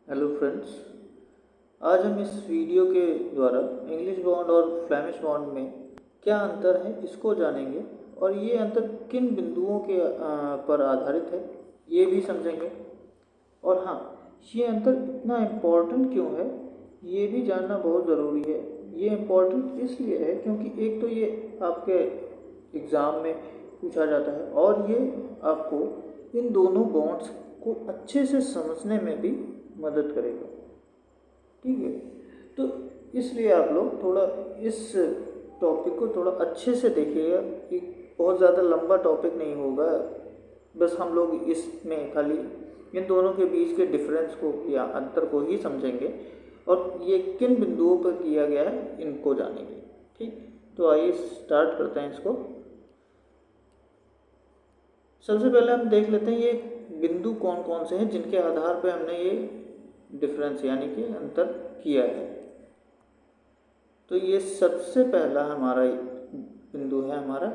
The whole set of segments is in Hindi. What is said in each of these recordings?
Hello friends. आज हम इस वीडियो के द्वारा इंग्लिश बॉन्ड और फ्लेमिश बॉन्ड में क्या अंतर है इसको जानेंगे और ये अंतर किन बिंदुओं के पर आधारित है ये भी समझेंगे। और हाँ, ये अंतर इतना इम्पोर्टेंट क्यों है ये भी जानना बहुत ज़रूरी है। ये इम्पोर्टेंट इसलिए है क्योंकि एक तो ये आपके एग्ज़ाम में पूछा जाता है और ये आपको इन दोनों बॉन्ड्स को अच्छे से समझने में भी मदद करेगा। ठीक है, तो इसलिए आप लोग थोड़ा इस टॉपिक को थोड़ा अच्छे से देखिएगा कि बहुत ज़्यादा लंबा टॉपिक नहीं होगा। बस हम लोग इसमें खाली इन दोनों के बीच के डिफरेंस को या अंतर को ही समझेंगे और ये किन बिंदुओं पर किया गया है इनको जानेंगे। ठीक, तो आइए स्टार्ट करते हैं इसको। सबसे पहले हम देख लेते हैं ये बिंदु कौन कौन से हैं जिनके आधार पर हमने ये डिफरेंस यानी कि अंतर किया है। तो ये सबसे पहला हमारा बिंदु है हमारा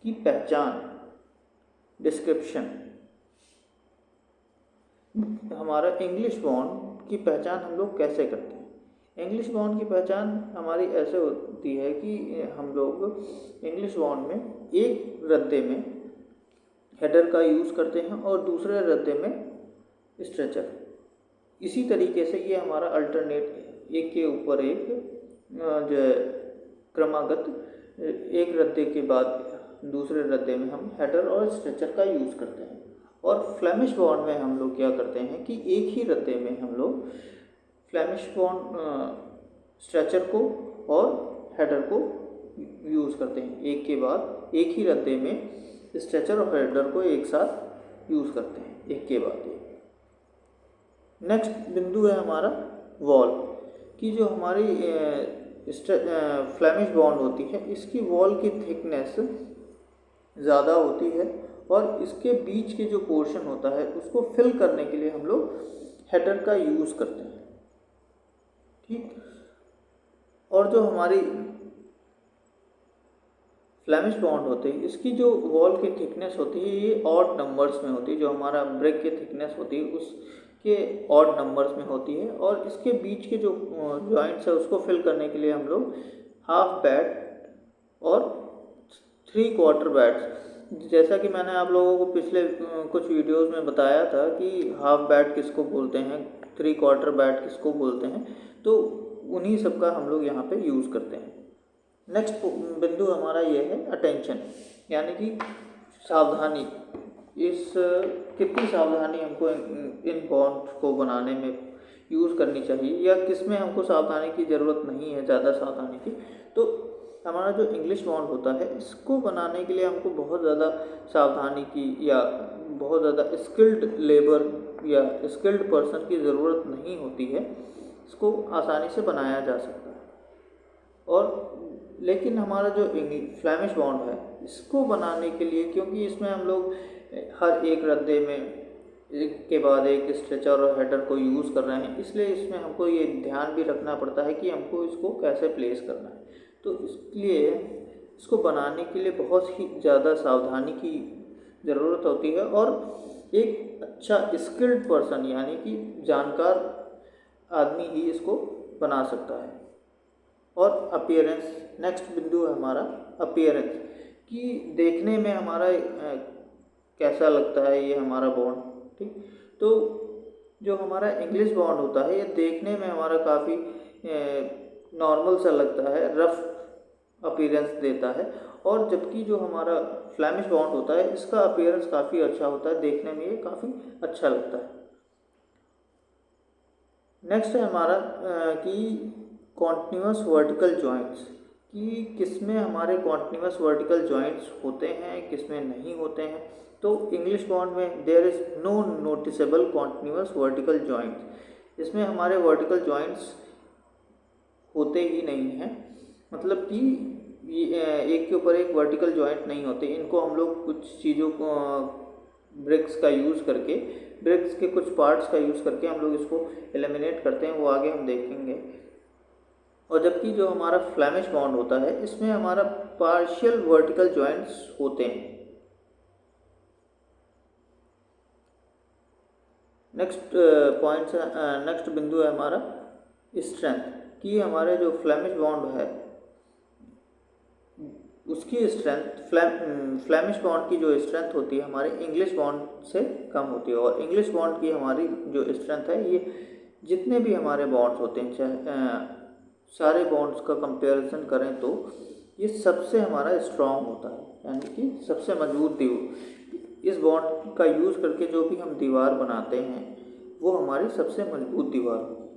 की पहचान, डिस्क्रिप्शन। हमारा इंग्लिश बॉन्ड की पहचान हम लोग कैसे करते हैं। इंग्लिश बॉन्ड की पहचान हमारी ऐसे होती है कि हम लोग इंग्लिश बॉन्ड में एक रद्दे में हेडर का यूज़ करते हैं और दूसरे रद्दे में स्ट्रेचर। इसी तरीके से ये हमारा अल्टरनेट एक के ऊपर एक जो क्रमागत एक रद्दे के बाद दूसरे रद्दे में हम हेडर और स्ट्रेचर का यूज़ करते हैं। और फ्लेमिश बॉन्ड में हम लोग क्या करते हैं कि एक ही रद्दे में हम लोग फ्लेमिश बॉन्ड स्ट्रेचर को और हेडर को यूज़ करते हैं। एक के बाद एक ही रद्दे में स्ट्रेचर और हेडर को एक साथ यूज़ करते हैं, एक के बाद एक। नेक्स्ट बिंदु है हमारा वॉल की। जो हमारी फ्लेमिश बॉन्ड होती है इसकी वॉल की थिकनेस ज़्यादा होती है और इसके बीच के जो पोर्शन होता है उसको फिल करने के लिए हम लोग हेडर का यूज़ करते हैं। ठीक, और जो हमारी फ्लेमिश बॉन्ड होती है इसकी जो वॉल की थिकनेस होती है ये ऑड नंबर्स में होती है। जो हमारा ब्रेक की थिकनेस होती है उसके ऑड नंबर्स में होती है और इसके बीच के जो जॉइंट्स है उसको फिल करने के लिए हम लोग हाफ बैट और 3/4 बैट्स, जैसा कि मैंने आप लोगों को पिछले कुछ वीडियोस में बताया था कि हाफ बैट किसको बोलते हैं, 3/4 बैट किसको बोलते हैं, तो उन्हीं सब का हम लोग यहाँ पे यूज़ करते हैं। नेक्स्ट बिंदु हमारा ये है अटेंशन, यानी कि सावधानी। इस कितनी सावधानी हमको इन बॉन्ड को बनाने में यूज़ करनी चाहिए या किस में हमको सावधानी की ज़रूरत नहीं है, ज़्यादा सावधानी की। तो हमारा जो इंग्लिश बॉन्ड होता है इसको बनाने के लिए हमको बहुत ज़्यादा सावधानी की या बहुत ज़्यादा स्किल्ड लेबर या स्किल्ड पर्सन की ज़रूरत नहीं होती है। इसको आसानी से बनाया जा सकता है। और लेकिन हमारा जो फ्लेमिश बॉन्ड है इसको बनाने के लिए, क्योंकि इसमें हम लोग हर एक रद्दे में एक के बाद एक स्ट्रेचर और हेडर को यूज़ कर रहे हैं, इसलिए इसमें हमको ये ध्यान भी रखना पड़ता है कि हमको इसको कैसे प्लेस करना है। तो इसलिए इसको बनाने के लिए बहुत ही ज़्यादा सावधानी की ज़रूरत होती है और एक अच्छा स्किल्ड पर्सन यानी कि जानकार आदमी ही इसको बना सकता है। और अपीयरेंस, नेक्स्ट बिंदु है हमारा अपीयरेंस कि देखने में हमारा कैसा लगता है ये हमारा बॉन्ड। ठीक, तो जो हमारा इंग्लिश बॉन्ड होता है ये देखने में हमारा काफ़ी नॉर्मल सा लगता है, रफ अपीयरेंस देता है। और जबकि जो हमारा फ्लेमिश बॉन्ड होता है इसका अपीयरेंस काफ़ी अच्छा होता है, देखने में ये काफ़ी अच्छा लगता है। नेक्स्ट है हमारा कि कॉन्टिन्यूस वर्टिकल जॉइंट्स, कि किसमें हमारे कॉन्टिन्यूस वर्टिकल जॉइंट्स होते हैं किसमें नहीं होते हैं। तो इंग्लिश बॉन्ड में there is no noticeable continuous vertical joints, इसमें हमारे वर्टिकल जॉइंट्स होते ही नहीं हैं। मतलब कि एक के ऊपर एक वर्टिकल जॉइंट नहीं होते। इनको हम लोग कुछ चीज़ों को ब्रिक्स का यूज़ करके, ब्रिक्स के कुछ पार्ट्स का यूज़ करके हम लोग इसको एलिमिनेट करते हैं, वो आगे हम देखेंगे। और जबकि जो हमारा फ्लेमिश बॉन्ड होता है इसमें हमारा पार्शियल वर्टिकल जॉइंट्स होते हैं। नेक्स्ट पॉइंट नेक्स्ट बिंदु है हमारा स्ट्रेंथ कि हमारे जो फ्लेमिश बॉन्ड है उसकी स्ट्रेंथ फ्लेमिश बॉन्ड की जो स्ट्रेंथ होती है हमारे इंग्लिश बॉन्ड से कम होती है। और इंग्लिश बॉन्ड की हमारी जो स्ट्रेंथ है ये जितने भी हमारे बॉन्ड्स होते हैं चाहे सारे बॉन्ड्स का कंपैरिजन करें तो ये सबसे हमारा स्ट्रॉन्ग होता है, यानी कि सबसे मजबूत दीवार। इस बॉन्ड का यूज़ करके जो भी हम दीवार बनाते हैं वो हमारी सबसे मजबूत दीवार होगी।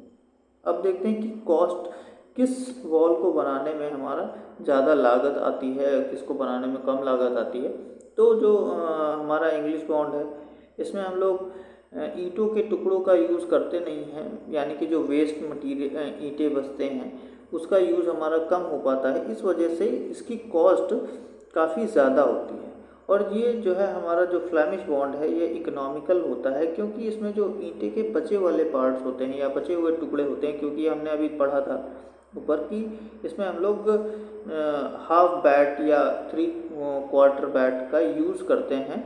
अब देखते हैं कि कॉस्ट किस वॉल को बनाने में हमारा ज़्यादा लागत आती है, किसको बनाने में कम लागत आती है। तो जो हमारा इंग्लिश बॉन्ड है इसमें हम लोग ईंटों के टुकड़ों का यूज़ करते नहीं हैं, यानी कि जो वेस्ट मटीरियल ईंटें बचते हैं उसका यूज़ हमारा कम हो पाता है। इस वजह से इसकी कॉस्ट काफ़ी ज़्यादा होती है। और ये जो है हमारा जो फ्लेमिश बॉन्ड है ये इकोनॉमिकल होता है, क्योंकि इसमें जो ईंटे के बचे वाले पार्ट्स होते हैं या बचे हुए टुकड़े होते हैं, क्योंकि हमने अभी पढ़ा था ऊपर कि इसमें हम लोग हाफ बैट या 3/4 बैट का यूज़ करते हैं।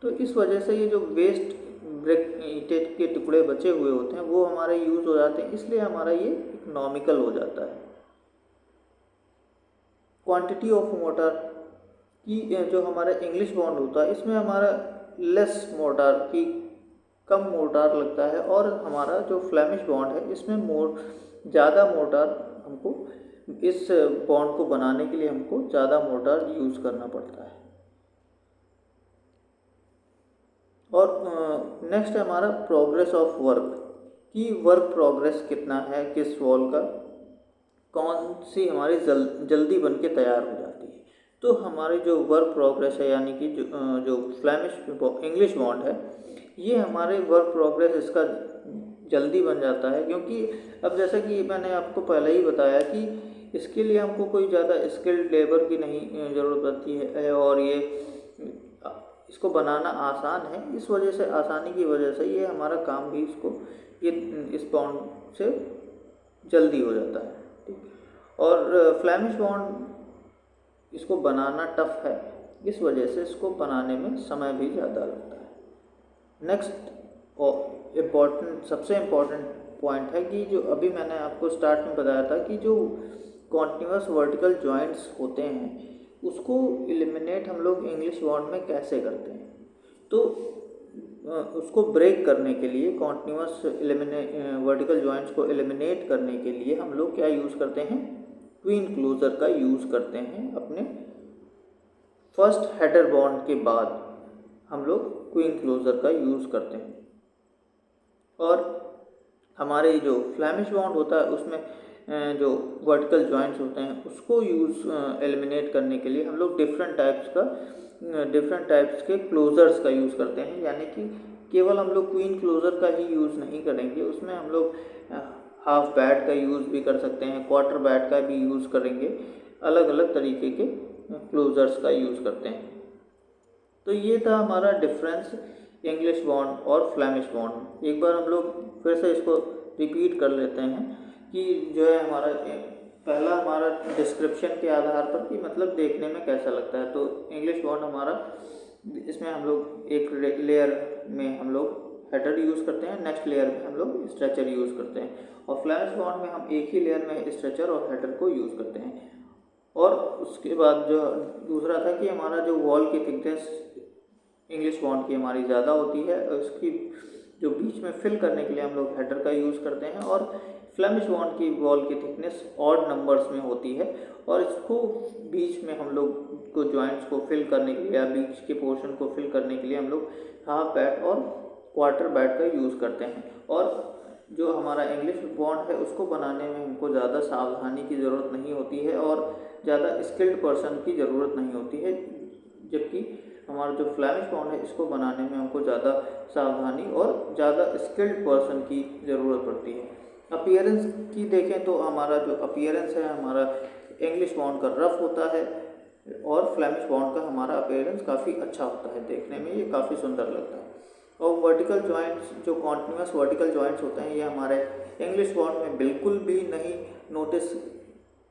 तो इस वजह से ये जो वेस्ट ब्रिक ईंटे के टुकड़े बचे हुए होते हैं वो हमारे यूज़ हो जाते हैं, इसलिए हमारा ये इकोनॉमिकल हो जाता है। क्वांटिटी ऑफ मोटर की जो हमारा इंग्लिश बॉन्ड होता है इसमें हमारा लेस मोटार की कम मोटार लगता है, और हमारा जो फ्लेमिश बॉन्ड है इसमें ज़्यादा मोटार हमको इस बॉन्ड को बनाने के लिए हमको ज़्यादा मोटार यूज़ करना पड़ता है। और नेक्स्ट है हमारा प्रोग्रेस ऑफ वर्क कि वर्क प्रोग्रेस कितना है किस वॉल का, कौन सी हमारी जल्दी बन के तैयार हो जाती है। तो हमारी जो वर्क प्रोग्रेस है यानी कि जो फ्लेमिश इंग्लिश बॉन्ड है ये हमारे वर्क प्रोग्रेस इसका जल्दी बन जाता है, क्योंकि अब जैसा कि मैंने आपको पहले ही बताया कि इसके लिए हमको कोई ज़्यादा स्किल्ड लेबर की नहीं ज़रूरत पड़ती है, और ये इसको बनाना आसान है। इस वजह से आसानी की वजह से ये हमारा काम भी इस बॉन्ड से जल्दी हो जाता है, ठीक। और फ्लेमिश बॉन्ड इसको बनाना टफ है, इस वजह से इसको बनाने में समय भी ज़्यादा लगता है। नेक्स्ट सबसे इम्पोर्टेंट पॉइंट है कि जो अभी मैंने आपको स्टार्ट में बताया था कि जो कॉन्टिन्यूस वर्टिकल जॉइंट्स होते हैं उसको एलिमिनेट हम लोग इंग्लिश बॉन्ड में कैसे करते हैं। तो उसको ब्रेक करने के लिए कॉन्टिन्यूस वर्टिकल जॉइंट्स को एलिमिनेट करने के लिए हम लोग क्या यूज़ करते हैं, क्वीन क्लोजर का यूज़ करते हैं। अपने फर्स्ट हेडर बॉन्ड के बाद हम लोग क्वीन क्लोजर का यूज़ करते हैं। और हमारे जो फ्लेमिश बॉन्ड होता है उसमें जो वर्टिकल जॉइंट्स होते हैं उसको एलिमिनेट करने के लिए हम लोग डिफरेंट टाइप्स के क्लोजर्स का यूज़ करते हैं, यानी कि केवल हम लोग क्वीन क्लोजर का ही यूज़ नहीं करेंगे, उसमें हम लोग हाफ बैट का यूज़ भी कर सकते हैं, क्वार्टर बैट का भी यूज़ करेंगे, अलग अलग तरीके के क्लोजर्स का यूज़ करते हैं। तो ये था हमारा डिफरेंस इंग्लिश बॉन्ड और फ्लेमिश बॉन्ड। एक बार हम लोग फिर से इसको रिपीट कर लेते हैं कि जो है हमारा पहला हमारा डिस्क्रिप्शन के आधार पर कि मतलब देखने में कैसा लगता है। तो इंग्लिश बॉन्ड हमारा इसमें हम लोग एक लेयर में हम लोग हेडर यूज़ करते हैं, नेक्स्ट लेयर में हम लोग स्ट्रेचर यूज़ करते हैं, और फ्लेमिश बॉन्ड में हम एक ही लेयर में स्ट्रेचर और हेडर को यूज़ करते हैं। और उसके बाद जो दूसरा था कि हमारा जो वॉल की थिकनेस इंग्लिश बॉन्ड की हमारी ज़्यादा होती है, उसकी जो बीच में फिल करने के लिए हम लोग हेडर का यूज़ करते हैं, और फ्लेमिश बॉन्ड की वॉल की थिकनेस ऑड नंबर्स में होती है, और इसको बीच में हम लोग को जॉइंट्स को फिल करने के लिए या बीच के पोर्शन को फिल करने के लिए हम लोग हाफ बैट और क्वार्टर बैट का यूज़ करते हैं। और जो हमारा इंग्लिश बॉन्ड है उसको बनाने में हमको ज़्यादा सावधानी की ज़रूरत नहीं होती है और ज़्यादा स्किल्ड पर्सन की ज़रूरत नहीं होती है, जबकि हमारा जो फ्लेमिश बॉन्ड है इसको बनाने में हमको ज़्यादा सावधानी और ज़्यादा स्किल्ड पर्सन की ज़रूरत पड़ती है। अपीयरेंस की देखें तो हमारा जो अपीयरेंस है हमारा इंग्लिश बॉन्ड का रफ होता है, और फ्लेमिश बॉन्ड का हमारा अपीयरेंस काफ़ी अच्छा होता है, देखने में ये काफ़ी सुंदर लगता है। और वर्टिकल जॉइंट्स जो कॉन्टिन्यूस वर्टिकल जॉइंट्स होते हैं ये हमारे इंग्लिश बॉन्ड में बिल्कुल भी नहीं नोटिस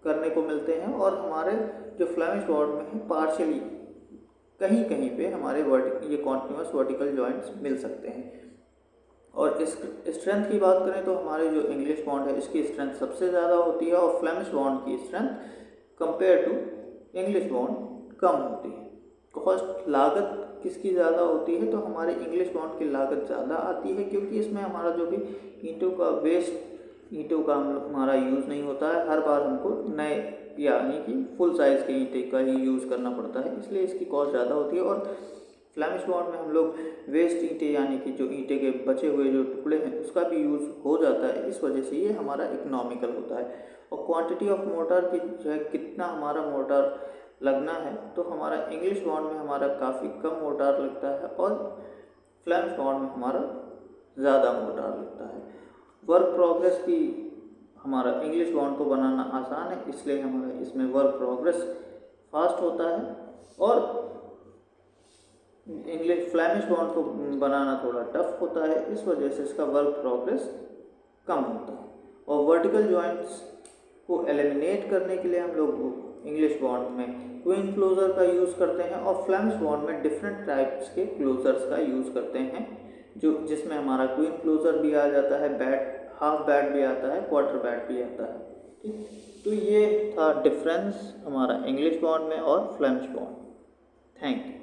करने को मिलते हैं, और हमारे जो फ्लेमिश बॉन्ड में है पार्शियली कहीं कहीं पे हमारे ये कॉन्टिन्यूस वर्टिकल जॉइंट्स मिल सकते हैं। और इस स्ट्रेंथ की बात करें तो हमारे जो इंग्लिश बॉन्ड है इसकी स्ट्रेंथ सबसे ज़्यादा होती है और फ्लेमिश बॉन्ड की strength compare to English bond कम होती है। कॉस्ट लागत किसकी ज़्यादा होती है तो हमारे इंग्लिश बॉन्ड की लागत ज़्यादा आती है, क्योंकि इसमें हमारा जो भी ईंटों का वेस्ट ईंटों का हमारा यूज़ नहीं होता है। हर बार हमको नए यानी कि फुल साइज़ के ईंटे का ही यूज़ करना पड़ता है, इसलिए इसकी कॉस्ट ज़्यादा होती है। और फ्लेमिश बॉन्ड में हम लोग वेस्ट ईंटे यानी कि जो ईंटे के बचे हुए जो टुकड़े हैं उसका भी यूज़ हो जाता है, इस वजह से ये हमारा इकोनॉमिकल होता है। और क्वांटिटी ऑफ मोटर की जो है कितना हमारा मोटर लगना है तो हमारा इंग्लिश बॉन्ड में हमारा काफ़ी कम मोटर लगता है और फ्लेमिश बॉन्ड में हमारा ज़्यादा मोटर लगता है। वर्क प्रोग्रेस की हमारा इंग्लिश बॉन्ड को बनाना आसान है, इसलिए हमारा इसमें वर्क प्रोग्रेस फास्ट होता है। और इंग्लिश फ्लेमिश बॉन्ड को बनाना थोड़ा टफ होता है, इस वजह से इसका वर्क प्रोग्रेस कम होता है। और वर्टिकल जॉइंट्स को एलिमिनेट करने के लिए हम लोग इंग्लिश बॉन्ड में क्वीन क्लोजर का यूज़ करते हैं और फ्लेमिश बॉन्ड में डिफरेंट टाइप्स के क्लोजर्स का यूज़ करते हैं, जो जिसमें हमारा क्वीन क्लोजर भी आ जाता है, बैट हाफ बैट भी आता है, क्वार्टर बैट भी आता है। ठीक, तो ये था डिफरेंस हमारा इंग्लिश बॉन्ड में और फ्लेमिश बॉन्ड। Thank you.